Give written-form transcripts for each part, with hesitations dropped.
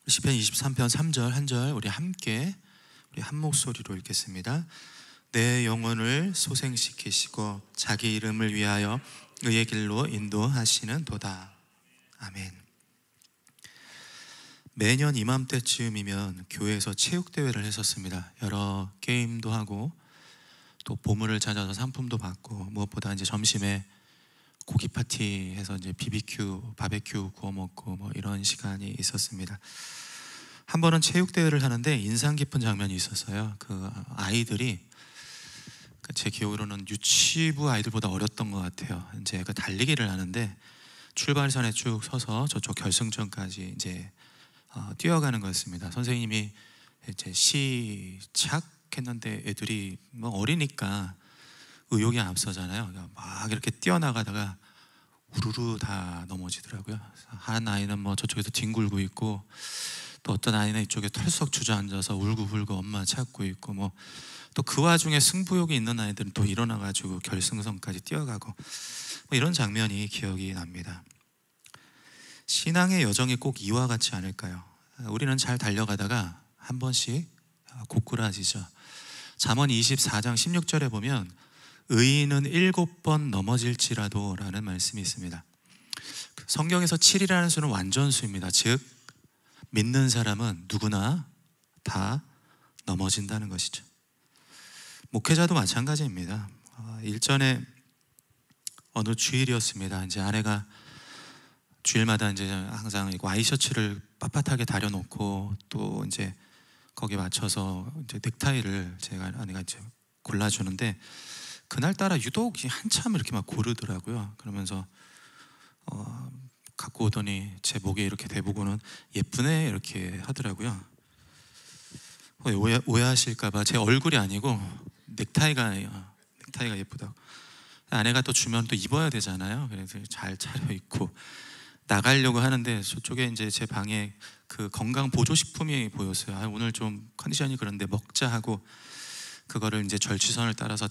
시편 23편 3절 한 절 우리 함께 우리 한 목소리로 읽겠습니다. 내 영혼을 소생시키시고 자기 이름을 위하여 의의 길로 인도하시는 도다. 아멘. 매년 이맘때쯤이면 교회에서 체육대회를 했었습니다. 여러 게임도 하고 또 보물을 찾아서 상품도 받고, 무엇보다 이제 점심에 고기 파티 해서 이제 바베큐 구워 먹고 뭐 이런 시간이 있었습니다. 한 번은 체육대회를 하는데 인상 깊은 장면이 있었어요. 그 아이들이 제 기억으로는 유치부 아이들보다 어렸던 것 같아요. 이제 그 달리기를 하는데 출발선에 쭉 서서 저쪽 결승선까지 이제 뛰어가는 거였습니다. 선생님이 이제 시작 했는데 애들이 뭐 어리니까 의욕이 앞서잖아요. 막 이렇게 뛰어나가다가 우르르 다 넘어지더라고요. 한 아이는 뭐 저쪽에서 뒹굴고 있고, 또 어떤 아이는 이쪽에 털썩 주저앉아서 울고불고 엄마 찾고 있고, 뭐 또 그 와중에 승부욕이 있는 아이들은 또 일어나가지고 결승선까지 뛰어가고, 뭐 이런 장면이 기억이 납니다. 신앙의 여정이 꼭 이와 같지 않을까요? 우리는 잘 달려가다가 한 번씩 고꾸라지죠. 잠언 24장 16절에 보면 의인은 7번 넘어질지라도 라는 말씀이 있습니다. 성경에서 7이라는 수는 완전수입니다. 즉 믿는 사람은 누구나 다 넘어진다는 것이죠. 목회자도 마찬가지입니다. 일전에 어느 주일이었습니다. 이제 아내가 주일마다 이제 항상 와이셔츠를 빳빳하게 다려놓고, 또 이제 거기에 맞춰서 이제 넥타이를 아내가 이제 골라주는데, 그날따라 유독 한참 이렇게 막 고르더라고요. 그러면서 갖고 오더니 제 목에 이렇게 대보고는 예쁘네 이렇게 하더라고요. 오해하실까봐 제 얼굴이 아니고 넥타이가 예쁘다고. 아내가 또 주면 또 입어야 되잖아요. 그래서 잘 차려입고 나가려고 하는데, 저쪽에 이제 제 방에 그 건강 보조식품이 보였어요. 오늘 좀 컨디션이 그런데 먹자 하고 그거를 이제 절취선을 따라서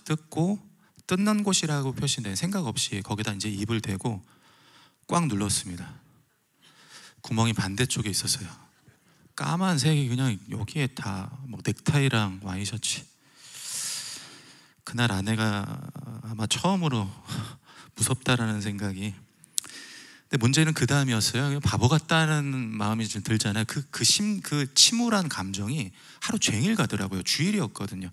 뜯는 곳이라고 표시된 생각 없이 거기다 이제 입을 대고 꽉 눌렀습니다. 구멍이 반대쪽에 있었어요. 까만색이 그냥 여기에 다 뭐 넥타이랑 와이셔츠. 그날 아내가 아마 처음으로 무섭다라는 생각이. 근데 문제는 그 다음이었어요. 바보 같다는 마음이 좀 들잖아요. 그 침울한 감정이 하루 종일 가더라고요. 주일이었거든요.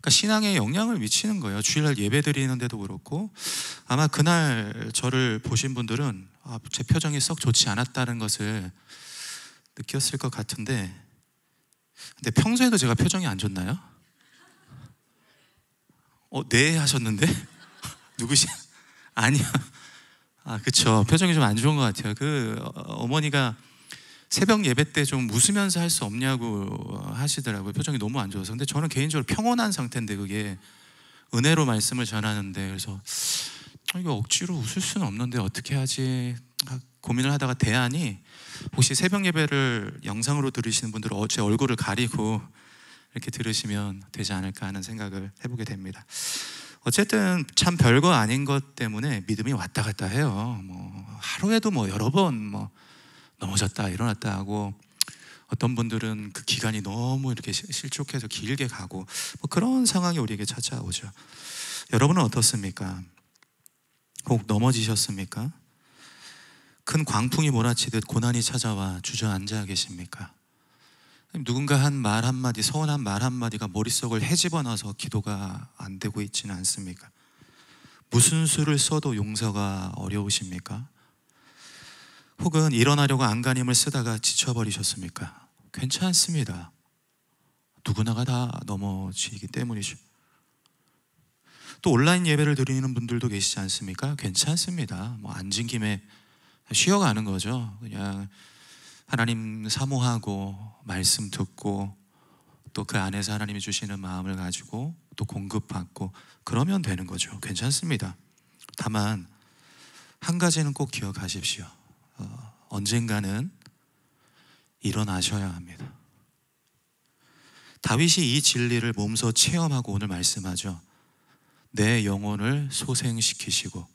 그러니까 신앙에 영향을 미치는 거예요. 주일날 예배 드리는데도 그렇고, 아마 그날 저를 보신 분들은 제 표정이 썩 좋지 않았다는 것을 느꼈을 것 같은데, 근데 평소에도 제가 표정이 안 좋나요? 네 하셨는데? 누구시? 아니요. 그쵸. 표정이 좀 안 좋은 것 같아요. 어머니가 새벽 예배 때 좀 웃으면서 할 수 없냐고 하시더라고요. 표정이 너무 안 좋아서. 근데 저는 개인적으로 평온한 상태인데 그게 은혜로 말씀을 전하는데, 그래서 이거 억지로 웃을 수는 없는데 어떻게 하지 고민을 하다가 대안이, 혹시 새벽 예배를 영상으로 들으시는 분들은 제 얼굴을 가리고 이렇게 들으시면 되지 않을까 하는 생각을 해보게 됩니다. 어쨌든 참 별거 아닌 것 때문에 믿음이 왔다 갔다 해요. 뭐 하루에도 뭐 여러 번 뭐 넘어졌다 일어났다 하고, 어떤 분들은 그 기간이 너무 이렇게 실족해서 길게 가고, 뭐 그런 상황이 우리에게 찾아오죠. 여러분은 어떻습니까? 혹 넘어지셨습니까? 큰 광풍이 몰아치듯 고난이 찾아와 주저앉아 계십니까? 누군가 한 말 한마디, 서운한 말 한마디가 머릿속을 헤집어놔서 기도가 안 되고 있지는 않습니까? 무슨 수를 써도 용서가 어려우십니까? 혹은 일어나려고 안간힘을 쓰다가 지쳐버리셨습니까? 괜찮습니다. 누구나가 다 넘어지기 때문이죠. 또 온라인 예배를 드리는 분들도 계시지 않습니까? 괜찮습니다. 뭐 앉은 김에 쉬어가는 거죠. 그냥 하나님 사모하고 말씀 듣고, 또 그 안에서 하나님이 주시는 마음을 가지고 또 공급받고 그러면 되는 거죠. 괜찮습니다. 다만 한 가지는 꼭 기억하십시오. 언젠가는 일어나셔야 합니다. 다윗이 이 진리를 몸소 체험하고 오늘 말씀하죠. 내 영혼을 소생시키시고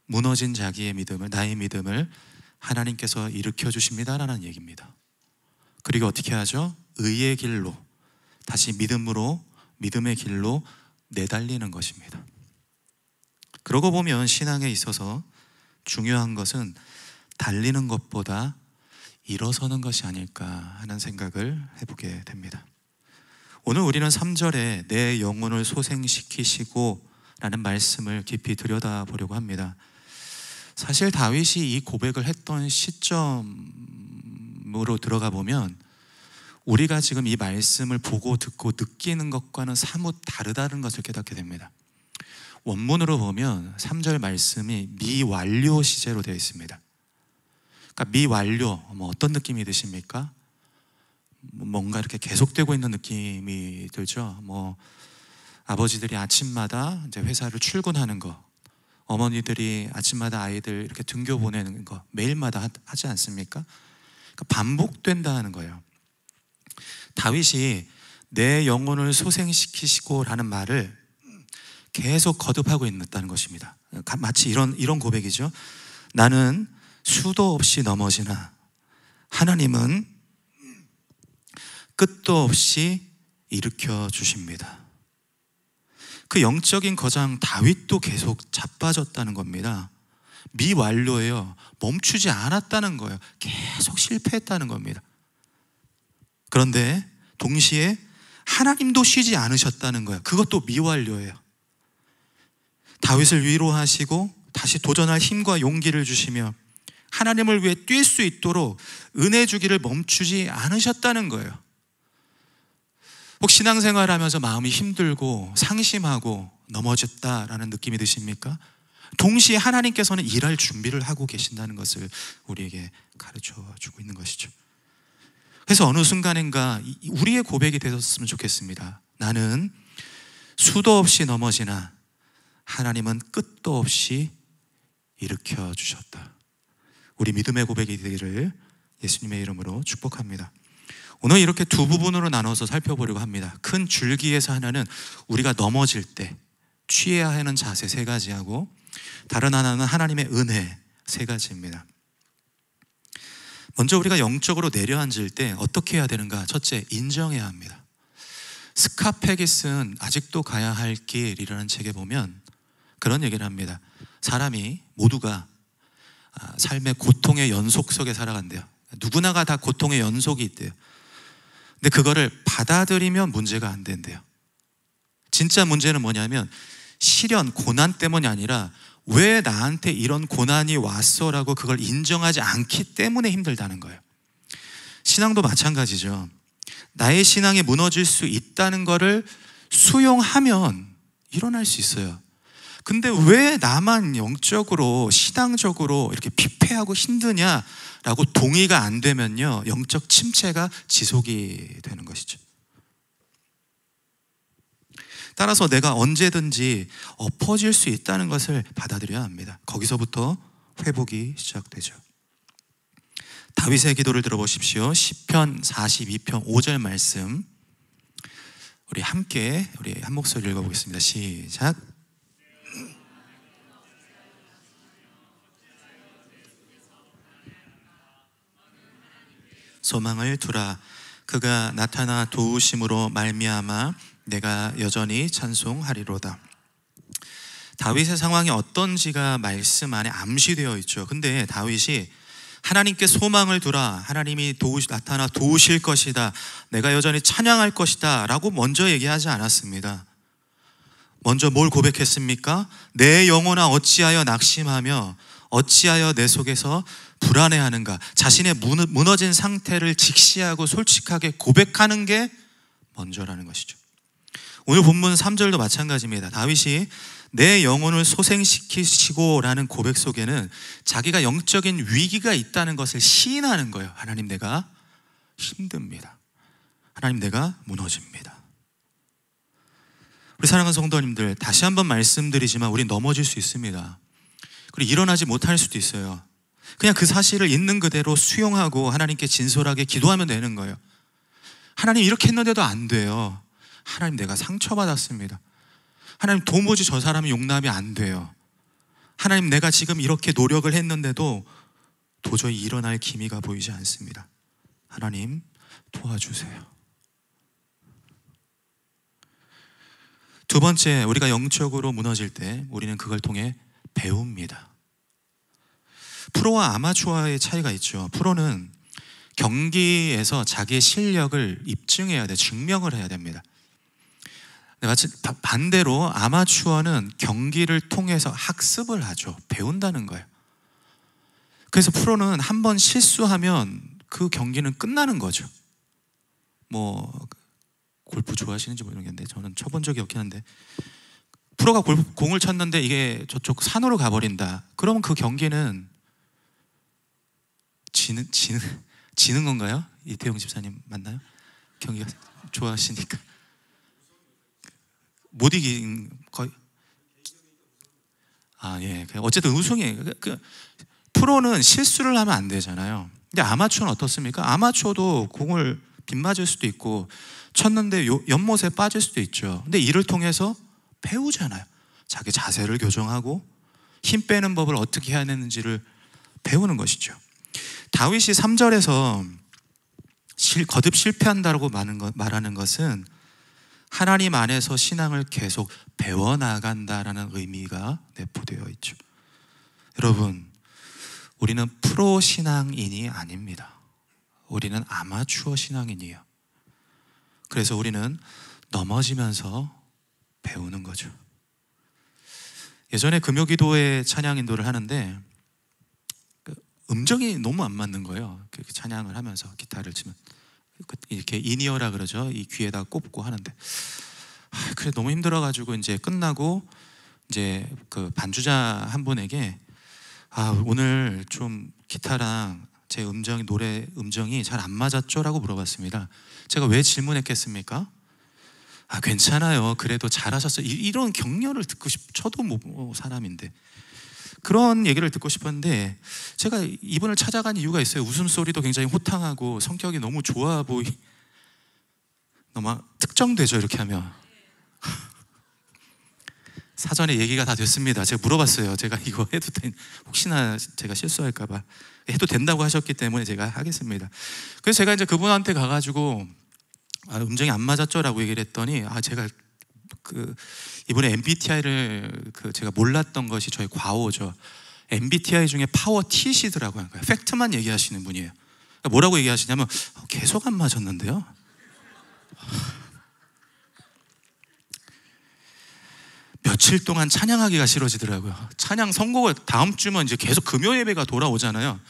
무너진 자기의 믿음을, 나의 믿음을 하나님께서 일으켜 주십니다라는 얘기입니다. 그리고 어떻게 하죠? 의의 길로, 다시 믿음의 길로 내달리는 것입니다. 그러고 보면 신앙에 있어서 중요한 것은 달리는 것보다 일어서는 것이 아닐까 하는 생각을 해보게 됩니다. 오늘 우리는 3절에 내 영혼을 소생시키시고 라는 말씀을 깊이 들여다보려고 합니다. 사실 다윗이 이 고백을 했던 시점으로 들어가 보면 우리가 지금 이 말씀을 보고 듣고 느끼는 것과는 사뭇 다르다는 것을 깨닫게 됩니다. 원문으로 보면 3절 말씀이 미완료 시제로 되어 있습니다. 그러니까 미완료, 어떤 느낌이 드십니까? 뭔가 이렇게 계속되고 있는 느낌이 들죠. 아버지들이 아침마다 이제 회사를 출근하는 거, 어머니들이 아침마다 아이들 이렇게 등교 보내는 거 매일마다 하지 않습니까? 그러니까 반복된다는 거예요. 다윗이 내 영혼을 소생시키시고라는 말을 계속 거듭하고 있다는 것입니다. 마치 이런 고백이죠. 나는 수도 없이 넘어지나 하나님은 끝도 없이 일으켜 주십니다. 그 영적인 거장 다윗도 계속 자빠졌다는 겁니다. 미완료예요. 멈추지 않았다는 거예요. 계속 실패했다는 겁니다. 그런데 동시에 하나님도 쉬지 않으셨다는 거예요. 그것도 미완료예요. 다윗을 위로하시고 다시 도전할 힘과 용기를 주시며 하나님을 위해 뛸 수 있도록 은혜 주기를 멈추지 않으셨다는 거예요. 혹 신앙생활하면서 마음이 힘들고 상심하고 넘어졌다라는 느낌이 드십니까? 동시에 하나님께서는 일할 준비를 하고 계신다는 것을 우리에게 가르쳐 주고 있는 것이죠. 그래서 어느 순간인가 우리의 고백이 되었으면 좋겠습니다. 나는 수도 없이 넘어지나 하나님은 끝도 없이 일으켜 주셨다. 우리 믿음의 고백이 되기를 예수님의 이름으로 축복합니다. 오늘 이렇게 두 부분으로 나눠서 살펴보려고 합니다. 큰 줄기에서 하나는 우리가 넘어질 때 취해야 하는 자세 3가지하고 다른 하나는 하나님의 은혜 3가지입니다. 먼저 우리가 영적으로 내려앉을 때 어떻게 해야 되는가? 첫째, 인정해야 합니다. 스카페기스는 아직도 가야 할 길이라는 책에 보면 그런 얘기를 합니다. 사람이 모두가 삶의 고통의 연속 속에 살아간대요. 누구나가 다 고통의 연속이 있대요. 근데 그거를 받아들이면 문제가 안 된대요. 진짜 문제는 뭐냐면 시련, 고난 때문이 아니라 왜 나한테 이런 고난이 왔어라고 그걸 인정하지 않기 때문에 힘들다는 거예요. 신앙도 마찬가지죠. 나의 신앙이 무너질 수 있다는 거를 수용하면 일어날 수 있어요. 근데 왜 나만 영적으로 신앙적으로 이렇게 피폐하고 힘드냐라고 동의가 안 되면요, 영적 침체가 지속이 되는 것이죠. 따라서 내가 언제든지 엎어질 수 있다는 것을 받아들여야 합니다. 거기서부터 회복이 시작되죠. 다윗의 기도를 들어보십시오. 시편 42편 5절 말씀 우리 함께 한 목소리 읽어보겠습니다. 시작. 소망을 두라. 그가 나타나 도우심으로 말미암아 내가 여전히 찬송하리로다. 다윗의 상황이 어떤지가 말씀 안에 암시되어 있죠. 근데 다윗이 하나님께 소망을 두라, 하나님이 나타나 도우실 것이다, 내가 여전히 찬양할 것이다 라고 먼저 얘기하지 않았습니다. 먼저 뭘 고백했습니까? 내 영혼아 어찌하여 낙심하며 어찌하여 내 속에서 불안해하는가. 자신의 무너진 상태를 직시하고 솔직하게 고백하는 게 먼저라는 것이죠. 오늘 본문 3절도 마찬가지입니다. 다윗이 내 영혼을 소생시키시고 라는 고백 속에는 자기가 영적인 위기가 있다는 것을 시인하는 거예요. 하나님, 내가 힘듭니다. 하나님, 내가 무너집니다. 우리 사랑하는 성도님들, 다시 한번 말씀드리지만 우리 넘어질 수 있습니다. 그리고 일어나지 못할 수도 있어요. 그냥 그 사실을 있는 그대로 수용하고 하나님께 진솔하게 기도하면 되는 거예요. 하나님, 이렇게 했는데도 안 돼요. 하나님, 내가 상처받았습니다. 하나님, 도무지 저 사람이 용납이 안 돼요. 하나님, 내가 지금 이렇게 노력을 했는데도 도저히 일어날 기미가 보이지 않습니다. 하나님 도와주세요. 두 번째, 우리가 영적으로 무너질 때 우리는 그걸 통해 배웁니다. 프로와 아마추어의 차이가 있죠. 프로는 경기에서 자기의 실력을 입증해야 돼, 증명을 해야 됩니다. 마치 반대로 아마추어는 경기를 통해서 학습을 하죠. 배운다는 거예요. 그래서 프로는 한 번 실수하면 그 경기는 끝나는 거죠. 뭐 골프 좋아하시는지 모르겠는데 저는 쳐본 적이 없긴 한데, 프로가 공을 쳤는데 이게 저쪽 산으로 가버린다. 그러면 그 경기는 지는 건가요? 이태용 집사님 맞나요? 경기가 좋아하시니까 못 이긴 거의. 예. 어쨌든 우승이에요. 프로는 실수를 하면 안 되잖아요. 근데 아마추어는 어떻습니까? 아마추어도 공을 빗맞을 수도 있고 쳤는데 연못에 빠질 수도 있죠. 근데 이를 통해서 배우잖아요. 자기 자세를 교정하고 힘 빼는 법을 어떻게 해야 되는지를 배우는 것이죠. 다윗이 3절에서 거듭 실패한다고 말하는 것은 하나님 안에서 신앙을 계속 배워나간다라는 의미가 내포되어 있죠. 여러분, 우리는 프로 신앙인이 아닙니다. 우리는 아마추어 신앙인이에요. 그래서 우리는 넘어지면서 배우는 거죠. 예전에 금요기도회 찬양 인도를 하는데 음정이 너무 안 맞는 거예요. 찬양을 하면서 기타를 치면 이렇게 인이어라 그러죠. 이 귀에다 꼽고 하는데 그래 너무 힘들어가지고 이제 끝나고 이제 그 반주자 한 분에게 오늘 좀 기타랑 제 노래 음정이 잘 안 맞았죠라고 물어봤습니다. 제가 왜 질문했겠습니까? 괜찮아요. 그래도 잘하셨어요. 이런 격려를 듣고 저도 뭐 사람인데 그런 얘기를 듣고 싶었는데, 제가 이분을 찾아간 이유가 있어요. 웃음소리도 굉장히 호탕하고 성격이 너무 좋아 너무 특정되죠, 이렇게 하면. 사전에 얘기가 다 됐습니다. 제가 물어봤어요. 제가 이거 해도 혹시나 제가 실수할까 봐 해도 된다고 하셨기 때문에 제가 하겠습니다. 그래서 제가 이제 그분한테 가가지고 음정이 안 맞았죠라고 얘기를 했더니 제가 이번에 MBTI를 제가 몰랐던 것이 저희 과오죠. MBTI 중에 파워 T시더라고요. 그러니까 팩트만 얘기하시는 분이에요. 그러니까 뭐라고 얘기하시냐면 계속 안 맞았는데요. 며칠 동안 찬양하기가 싫어지더라고요. 찬양 선곡을 다음 주면 이제 계속 금요 예배가 돌아오잖아요.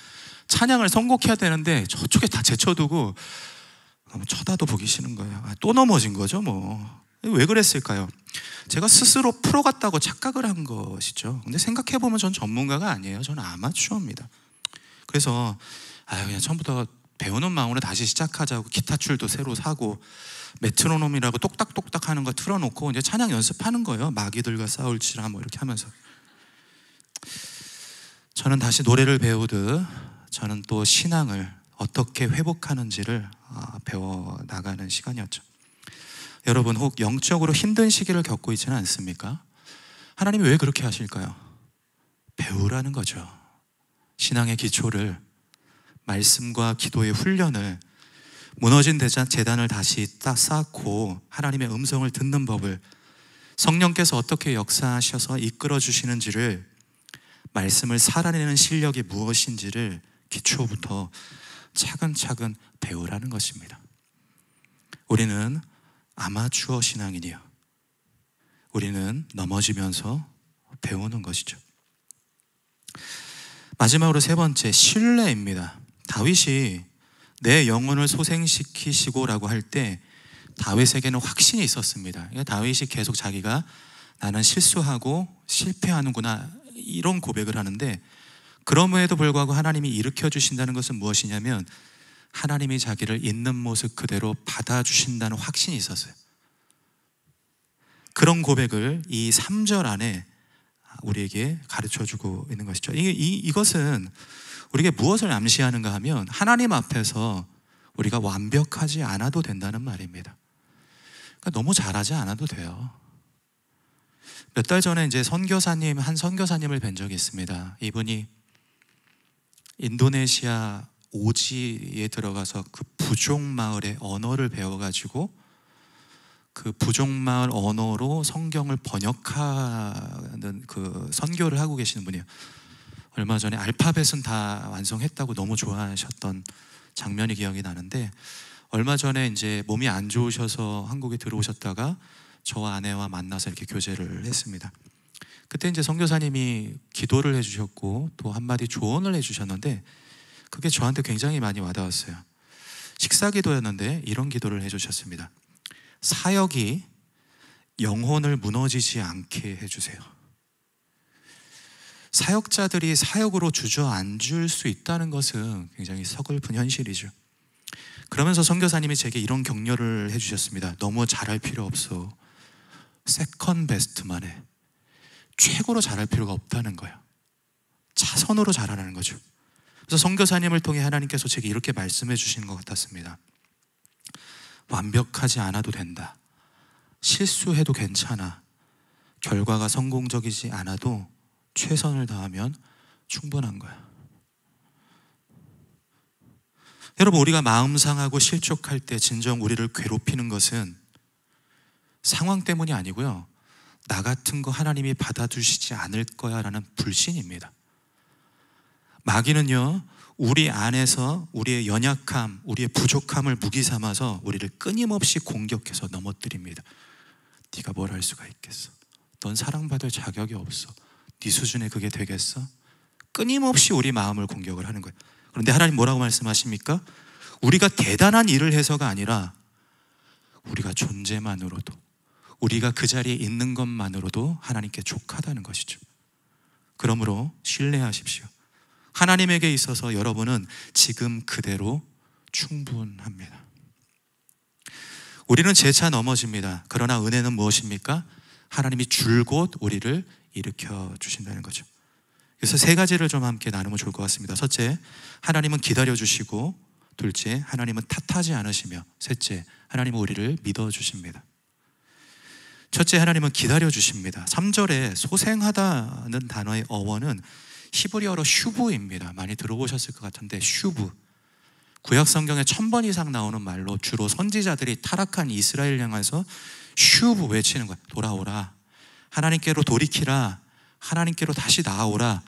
찬양을 선곡해야 되는데 저쪽에 다 제쳐두고 너무 쳐다도 보기 싫은 거예요. 또 넘어진 거죠 뭐. 왜 그랬을까요? 제가 스스로 프로 같다고 착각을 한 것이죠. 근데 생각해보면 전 전문가가 아니에요. 저는 아마추어입니다. 그래서 그냥 처음부터 배우는 마음으로 다시 시작하자고 기타줄도 새로 사고 메트로놈이라고 똑딱똑딱 하는 거 틀어놓고 이제 찬양 연습하는 거예요. 마귀들과 싸울지라 뭐 이렇게 하면서. 저는 다시 노래를 배우듯 저는 또 신앙을 어떻게 회복하는지를 배워나가는 시간이었죠. 여러분, 혹 영적으로 힘든 시기를 겪고 있지는 않습니까? 하나님이 왜 그렇게 하실까요? 배우라는 거죠. 신앙의 기초를, 말씀과 기도의 훈련을, 무너진 재단을 다시 쌓고 하나님의 음성을 듣는 법을, 성령께서 어떻게 역사하셔서 이끌어 주시는지를, 말씀을 살아내는 실력이 무엇인지를 기초부터 차근차근 배우라는 것입니다. 우리는 아마추어 신앙인이요, 우리는 넘어지면서 배우는 것이죠. 마지막으로 세 번째, 신뢰입니다. 다윗이 내 영혼을 소생시키시고라고 할 때 다윗에게는 확신이 있었습니다. 다윗이 계속 자기가 나는 실수하고 실패하는구나 이런 고백을 하는데, 그럼에도 불구하고 하나님이 일으켜 주신다는 것은 무엇이냐면 하나님이 자기를 있는 모습 그대로 받아주신다는 확신이 있었어요. 그런 고백을 이 3절 안에 우리에게 가르쳐주고 있는 것이죠. 이것은 우리에게 무엇을 암시하는가 하면 하나님 앞에서 우리가 완벽하지 않아도 된다는 말입니다. 그러니까 너무 잘하지 않아도 돼요. 몇 달 전에 이제 한 선교사님을 뵌 적이 있습니다. 이분이 인도네시아 오지에 들어가서 그 부족 마을의 언어를 배워가지고 그 부족 마을 언어로 성경을 번역하는 그 선교를 하고 계시는 분이에요. 얼마 전에 알파벳은 다 완성했다고 너무 좋아하셨던 장면이 기억이 나는데, 얼마 전에 이제 몸이 안 좋으셔서 한국에 들어오셨다가 저와 아내와 만나서 이렇게 교제를 했습니다. 그때 이제 선교사님이 기도를 해주셨고 또 한마디 조언을 해주셨는데, 그게 저한테 굉장히 많이 와닿았어요. 식사 기도였는데 이런 기도를 해주셨습니다. 사역이 영혼을 무너지지 않게 해주세요. 사역자들이 사역으로 주저앉을 수 있다는 것은 굉장히 서글픈 현실이죠. 그러면서 선교사님이 제게 이런 격려를 해주셨습니다. 너무 잘할 필요 없어. 세컨 베스트만 해. 최고로 잘할 필요가 없다는 거예요. 차선으로 잘하라는 거죠. 그래서 선교사님을 통해 하나님께서 제게 이렇게 말씀해 주시는 것 같았습니다. 완벽하지 않아도 된다. 실수해도 괜찮아. 결과가 성공적이지 않아도 최선을 다하면 충분한 거야. 여러분, 우리가 마음 상하고 실족할 때 진정 우리를 괴롭히는 것은 상황 때문이 아니고요, 나 같은 거 하나님이 받아주시지 않을 거야 라는 불신입니다. 마귀는요, 우리 안에서 우리의 연약함, 우리의 부족함을 무기 삼아서 우리를 끊임없이 공격해서 넘어뜨립니다. 네가 뭘 할 수가 있겠어? 넌 사랑받을 자격이 없어. 네 수준에 그게 되겠어? 끊임없이 우리 마음을 공격을 하는 거예요. 그런데 하나님 뭐라고 말씀하십니까? 우리가 대단한 일을 해서가 아니라 우리가 존재만으로도, 우리가 그 자리에 있는 것만으로도 하나님께 족하다는 것이죠. 그러므로 신뢰하십시오. 하나님에게 있어서 여러분은 지금 그대로 충분합니다. 우리는 재차 넘어집니다. 그러나 은혜는 무엇입니까? 하나님이 줄곧 우리를 일으켜 주신다는 거죠. 그래서 세 가지를 좀 함께 나누면 좋을 것 같습니다. 첫째, 하나님은 기다려주시고, 둘째, 하나님은 탓하지 않으시며, 셋째, 하나님은 우리를 믿어주십니다. 첫째, 하나님은 기다려주십니다. 3절에 소생하다는 단어의 어원은 히브리어로 슈브입니다. 많이 들어보셨을 것 같은데, 슈브, 구약 성경에 1000번 이상 나오는 말로 주로 선지자들이 타락한 이스라엘 향해서 슈브 외치는 거예요. 돌아오라, 하나님께로 돌이키라, 하나님께로 다시 나아오라.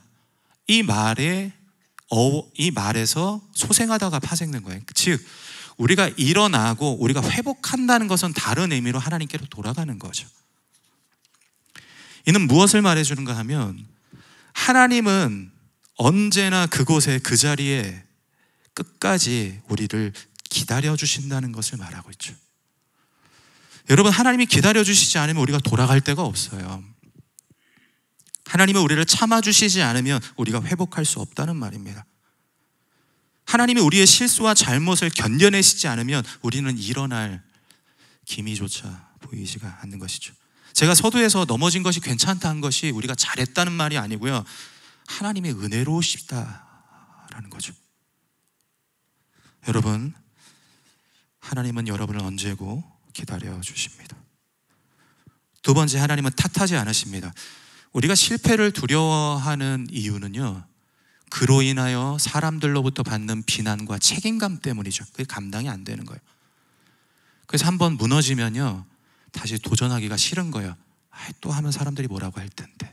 이 말에서 소생하다가 파생된 거예요. 즉 우리가 일어나고 우리가 회복한다는 것은 다른 의미로 하나님께로 돌아가는 거죠. 이는 무엇을 말해주는가 하면, 하나님은 언제나 그곳에, 그 자리에 끝까지 우리를 기다려주신다는 것을 말하고 있죠. 여러분, 하나님이 기다려주시지 않으면 우리가 돌아갈 데가 없어요. 하나님은 우리를 참아주시지 않으면 우리가 회복할 수 없다는 말입니다. 하나님이 우리의 실수와 잘못을 견뎌내시지 않으면 우리는 일어날 기미조차 보이지가 않는 것이죠. 제가 서두에서 넘어진 것이 괜찮다는 것이 우리가 잘했다는 말이 아니고요, 하나님의 은혜로우시다라는 거죠. 여러분, 하나님은 여러분을 언제고 기다려 주십니다. 두 번째, 하나님은 탓하지 않으십니다. 우리가 실패를 두려워하는 이유는요, 그로 인하여 사람들로부터 받는 비난과 책임감 때문이죠. 그게 감당이 안 되는 거예요. 그래서 한번 무너지면요, 다시 도전하기가 싫은 거예요. 또 하면 사람들이 뭐라고 할 텐데.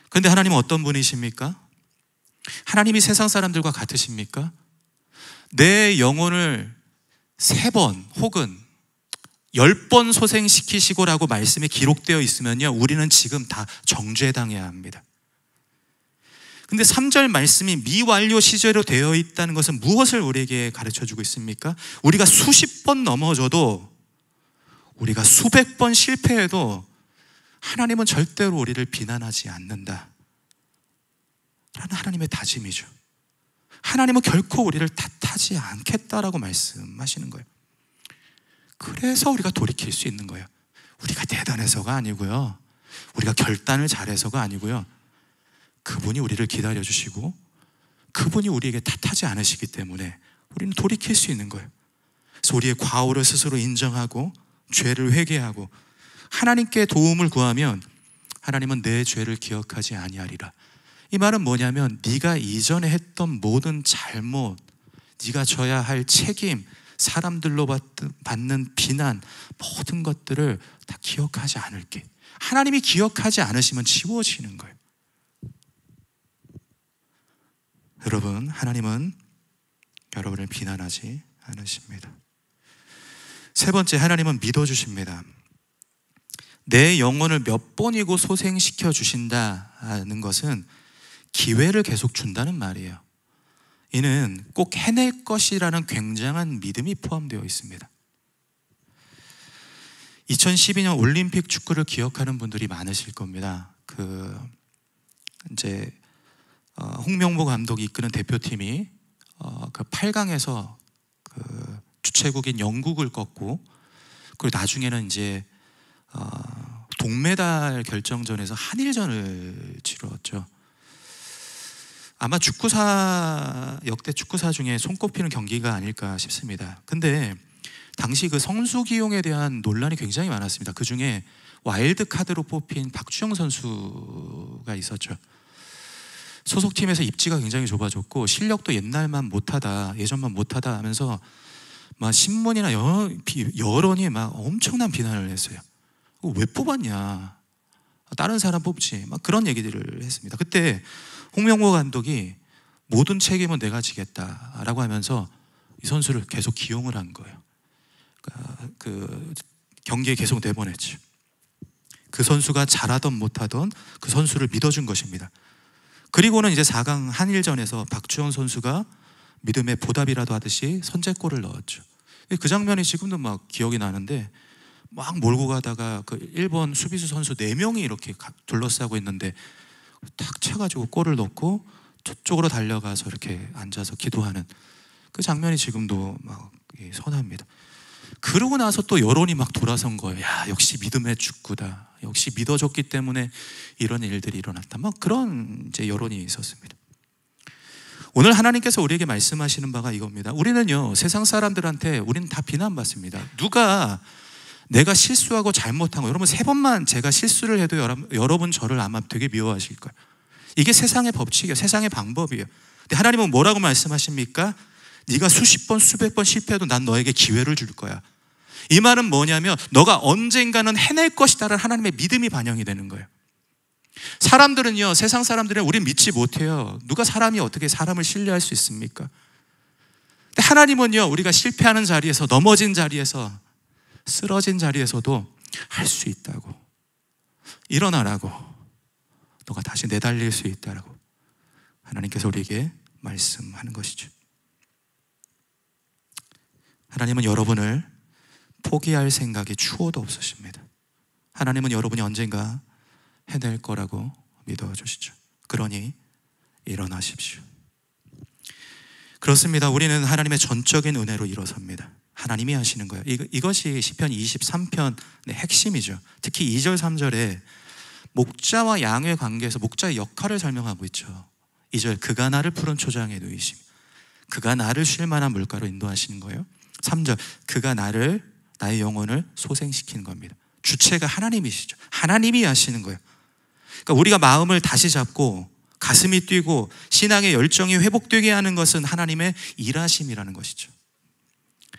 그런데 하나님은 어떤 분이십니까? 하나님이 세상 사람들과 같으십니까? 내 영혼을 3번 혹은 10번 소생시키시고라고 말씀이 기록되어 있으면요, 우리는 지금 다 정죄당해야 합니다. 근데 3절 말씀이 미완료 시제로 되어 있다는 것은 무엇을 우리에게 가르쳐주고 있습니까? 우리가 수십 번 넘어져도, 우리가 수백 번 실패해도 하나님은 절대로 우리를 비난하지 않는다 라는 하나님의 다짐이죠. 하나님은 결코 우리를 탓하지 않겠다라고 말씀하시는 거예요. 그래서 우리가 돌이킬 수 있는 거예요. 우리가 대단해서가 아니고요, 우리가 결단을 잘해서가 아니고요, 그분이 우리를 기다려주시고 그분이 우리에게 탓하지 않으시기 때문에 우리는 돌이킬 수 있는 거예요. 그래서 우리의 과오를 스스로 인정하고 죄를 회개하고 하나님께 도움을 구하면 하나님은 내 죄를 기억하지 아니하리라. 이 말은 뭐냐면 네가 이전에 했던 모든 잘못, 네가 져야 할 책임, 사람들로 받는 비난, 모든 것들을 다 기억하지 않을게. 하나님이 기억하지 않으시면 지워지는 거예요. 여러분, 하나님은 여러분을 비난하지 않으십니다. 세 번째, 하나님은 믿어주십니다. 내 영혼을 몇 번이고 소생시켜 주신다는 것은 기회를 계속 준다는 말이에요. 이는 꼭 해낼 것이라는 굉장한 믿음이 포함되어 있습니다. 2012년 올림픽 축구를 기억하는 분들이 많으실 겁니다. 홍명보 감독이 이끄는 대표팀이 그 8강에서 그 주최국인 영국을 꺾고, 그리고 나중에는 이제 동메달 결정전에서 한일전을 치렀죠. 아마 역대 축구사 중에 손꼽히는 경기가 아닐까 싶습니다. 근데 당시 그 선수 기용에 대한 논란이 굉장히 많았습니다. 그 중에 와일드 카드로 뽑힌 박주영 선수가 있었죠. 소속팀에서 입지가 굉장히 좁아졌고 실력도 옛날만 못하다, 예전만 못하다 하면서 막 신문이나 여론이 막 엄청난 비난을 했어요. 왜 뽑았냐? 다른 사람 뽑지. 막 그런 얘기들을 했습니다. 그때 홍명보 감독이 모든 책임은 내가 지겠다라고 하면서 이 선수를 계속 기용을 한 거예요. 그 경기에 계속 내보냈죠. 그 선수가 잘하던 못하던 그 선수를 믿어준 것입니다. 그리고는 이제 4강 한일전에서 박주영 선수가 믿음의 보답이라도 하듯이 선제골을 넣었죠. 그 장면이 지금도 막 기억이 나는데, 막 몰고 가다가 그 일본 수비수 선수 4명이 이렇게 둘러싸고 있는데 탁 쳐가지고 골을 넣고 저쪽으로 달려가서 이렇게 앉아서 기도하는 그 장면이 지금도 막 선합니다. 그러고 나서 또 여론이 막 돌아선 거예요. 야, 역시 믿음의 축구다. 역시 믿어줬기 때문에 이런 일들이 일어났다. 막 그런 이제 여론이 있었습니다. 오늘 하나님께서 우리에게 말씀하시는 바가 이겁니다. 우리는요, 세상 사람들한테 우리는 다 비난받습니다. 누가 내가 실수하고 잘못한 거, 여러분 3번만 제가 실수를 해도 여러분 저를 아마 되게 미워하실 거예요. 이게 세상의 법칙이에요. 세상의 방법이에요. 근데 하나님은 뭐라고 말씀하십니까? 네가 수십 번 수백 번 실패해도 난 너에게 기회를 줄 거야. 이 말은 뭐냐면 너가 언젠가는 해낼 것이다라는 하나님의 믿음이 반영이 되는 거예요. 사람들은요, 세상 사람들은 우린 믿지 못해요. 누가 사람이 어떻게 사람을 신뢰할 수 있습니까? 근데 하나님은요, 우리가 실패하는 자리에서, 넘어진 자리에서, 쓰러진 자리에서도 할 수 있다고, 일어나라고, 너가 다시 내달릴 수 있다라고 하나님께서 우리에게 말씀하는 것이죠. 하나님은 여러분을 포기할 생각이 추호도 없으십니다. 하나님은 여러분이 언젠가 해낼 거라고 믿어주시죠. 그러니 일어나십시오. 그렇습니다. 우리는 하나님의 전적인 은혜로 일어섭니다. 하나님이 하시는 거예요. 이것이 시편 23편의 핵심이죠. 특히 2절 3절에 목자와 양의 관계에서 목자의 역할을 설명하고 있죠. 2절, 그가 나를 푸른 초장에 누이시며, 그가 나를 쉴 만한 물가로 인도하시는 거예요. 3절, 그가 나의 영혼을 소생시키는 겁니다. 주체가 하나님이시죠. 하나님이 하시는 거예요. 그러니까 우리가 마음을 다시 잡고 가슴이 뛰고 신앙의 열정이 회복되게 하는 것은 하나님의 일하심이라는 것이죠.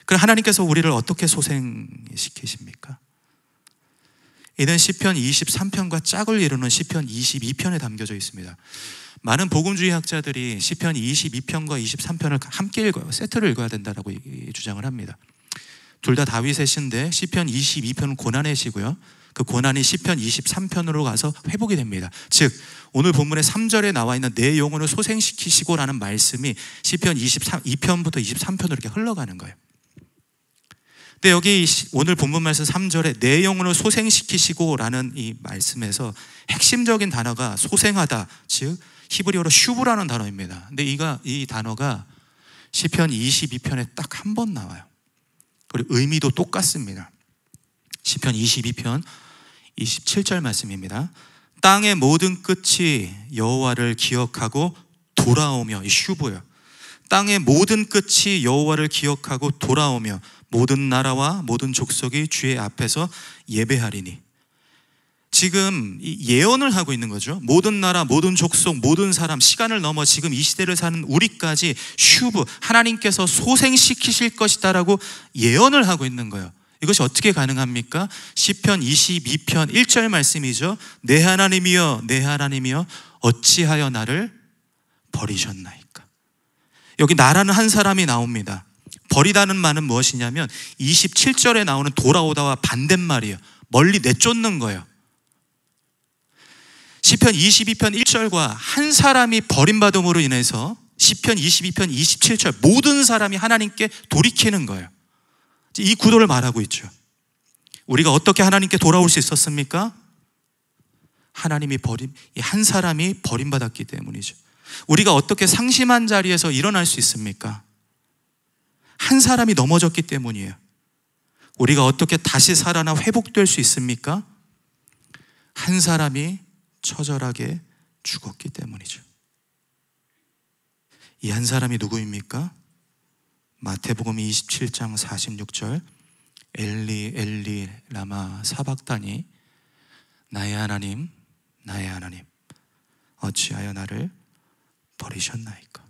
그럼 하나님께서 우리를 어떻게 소생시키십니까? 이는 시편 23편과 짝을 이루는 시편 22편에 담겨져 있습니다. 많은 복음주의 학자들이 시편 22편과 23편을 함께 읽어요. 세트를 읽어야 된다고 주장을 합니다. 둘 다 다윗의 시인데 시편 22편은 고난의 시고요, 그 고난이 시편 23편으로 가서 회복이 됩니다. 즉 오늘 본문의 3절에 나와 있는 내 영혼을 소생시키시고라는 말씀이 시편 22편부터 23편으로 이렇게 흘러가는 거예요. 근데 여기 오늘 본문 말씀 3절에 내 영혼을 소생시키시고라는 이 말씀에서 핵심적인 단어가 소생하다, 즉 히브리어로 슈브라는 단어입니다. 근데 이 단어가 시편 22편에 딱 한 번 나와요. 그리고 의미도 똑같습니다. 시편 22편 27절 말씀입니다. 땅의 모든 끝이 여호와를 기억하고 돌아오며, 이 슈브요, 땅의 모든 끝이 여호와를 기억하고 돌아오며 모든 나라와 모든 족속이 주의 앞에서 예배하리니. 지금 예언을 하고 있는 거죠. 모든 나라, 모든 족속, 모든 사람, 시간을 넘어 지금 이 시대를 사는 우리까지 슈브, 하나님께서 소생시키실 것이다라고 예언을 하고 있는 거예요. 이것이 어떻게 가능합니까? 시편 22편 1절 말씀이죠. 내 하나님이여, 내 하나님이여, 어찌하여 나를 버리셨나이까. 여기 나라는 한 사람이 나옵니다. 버리다는 말은 무엇이냐면 27절에 나오는 돌아오다와 반대말이에요. 멀리 내쫓는 거예요. 시편 22편 1절과 한 사람이 버림받음으로 인해서 시편 22편 27절 모든 사람이 하나님께 돌이키는 거예요. 이 구도를 말하고 있죠. 우리가 어떻게 하나님께 돌아올 수 있었습니까? 하나님이 한 사람이 버림받았기 때문이죠. 우리가 어떻게 상심한 자리에서 일어날 수 있습니까? 한 사람이 넘어졌기 때문이에요. 우리가 어떻게 다시 살아나 회복될 수 있습니까? 한 사람이 처절하게 죽었기 때문이죠. 이 한 사람이 누구입니까? 마태복음 27장 46절 엘리 엘리 라마 사박다니 나의 하나님 나의 하나님 어찌하여 나를 버리셨나이까.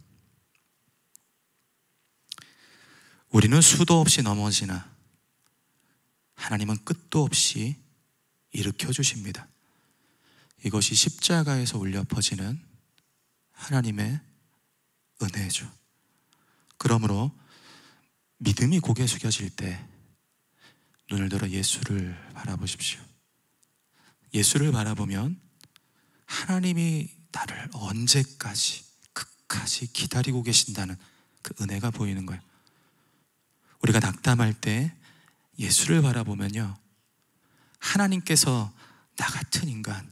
우리는 수도 없이 넘어지나 하나님은 끝도 없이 일으켜 주십니다. 이것이 십자가에서 울려 퍼지는 하나님의 은혜죠. 그러므로 믿음이 고개 숙여질 때 눈을 들어 예수를 바라보십시오. 예수를 바라보면 하나님이 나를 언제까지 끝까지 기다리고 계신다는 그 은혜가 보이는 거예요. 우리가 낙담할 때 예수를 바라보면요, 하나님께서 나 같은 인간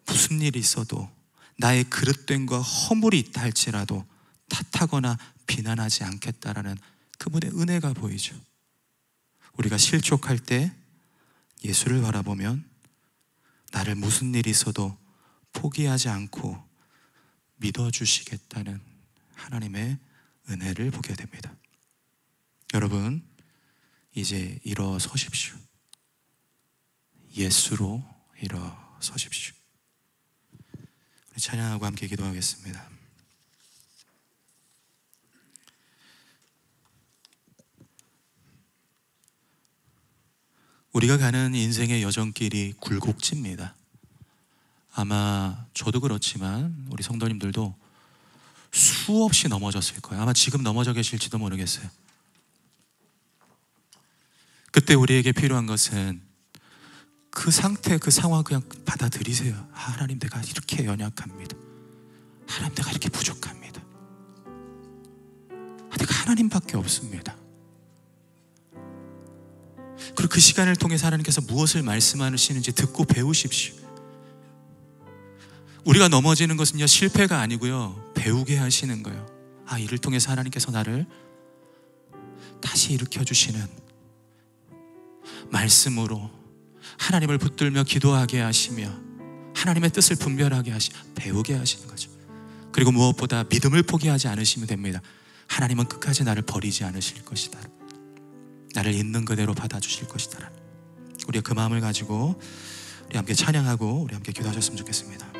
무슨 일이 있어도 나의 그릇됨과 허물이 있다 할지라도 탓하거나 비난하지 않겠다라는 그분의 은혜가 보이죠. 우리가 실족할 때 예수를 바라보면 나를 무슨 일이 있어도 포기하지 않고 믿어주시겠다는 하나님의 은혜를 보게 됩니다. 여러분, 이제 일어서십시오. 예수로 일어서십시오. 우리 찬양하고 함께 기도하겠습니다. 우리가 가는 인생의 여정길이 굴곡집니다. 아마 저도 그렇지만 우리 성도님들도 수없이 넘어졌을 거예요. 아마 지금 넘어져 계실지도 모르겠어요. 그때 우리에게 필요한 것은 그 상태, 그 상황 그냥 받아들이세요. 하나님, 내가 이렇게 연약합니다. 하나님, 내가 이렇게 부족합니다. 내가 하나님밖에 없습니다. 그리고 그 시간을 통해서 하나님께서 무엇을 말씀하시는지 듣고 배우십시오. 우리가 넘어지는 것은요, 실패가 아니고요, 배우게 하시는 거예요. 이를 통해서 하나님께서 나를 다시 일으켜주시는 말씀으로 하나님을 붙들며 기도하게 하시며 하나님의 뜻을 분별하게 배우게 하시는 거죠. 그리고 무엇보다 믿음을 포기하지 않으시면 됩니다. 하나님은 끝까지 나를 버리지 않으실 것이다. 나를 있는 그대로 받아주실 것이다. 우리가 그 마음을 가지고 우리 함께 찬양하고 우리 함께 기도하셨으면 좋겠습니다.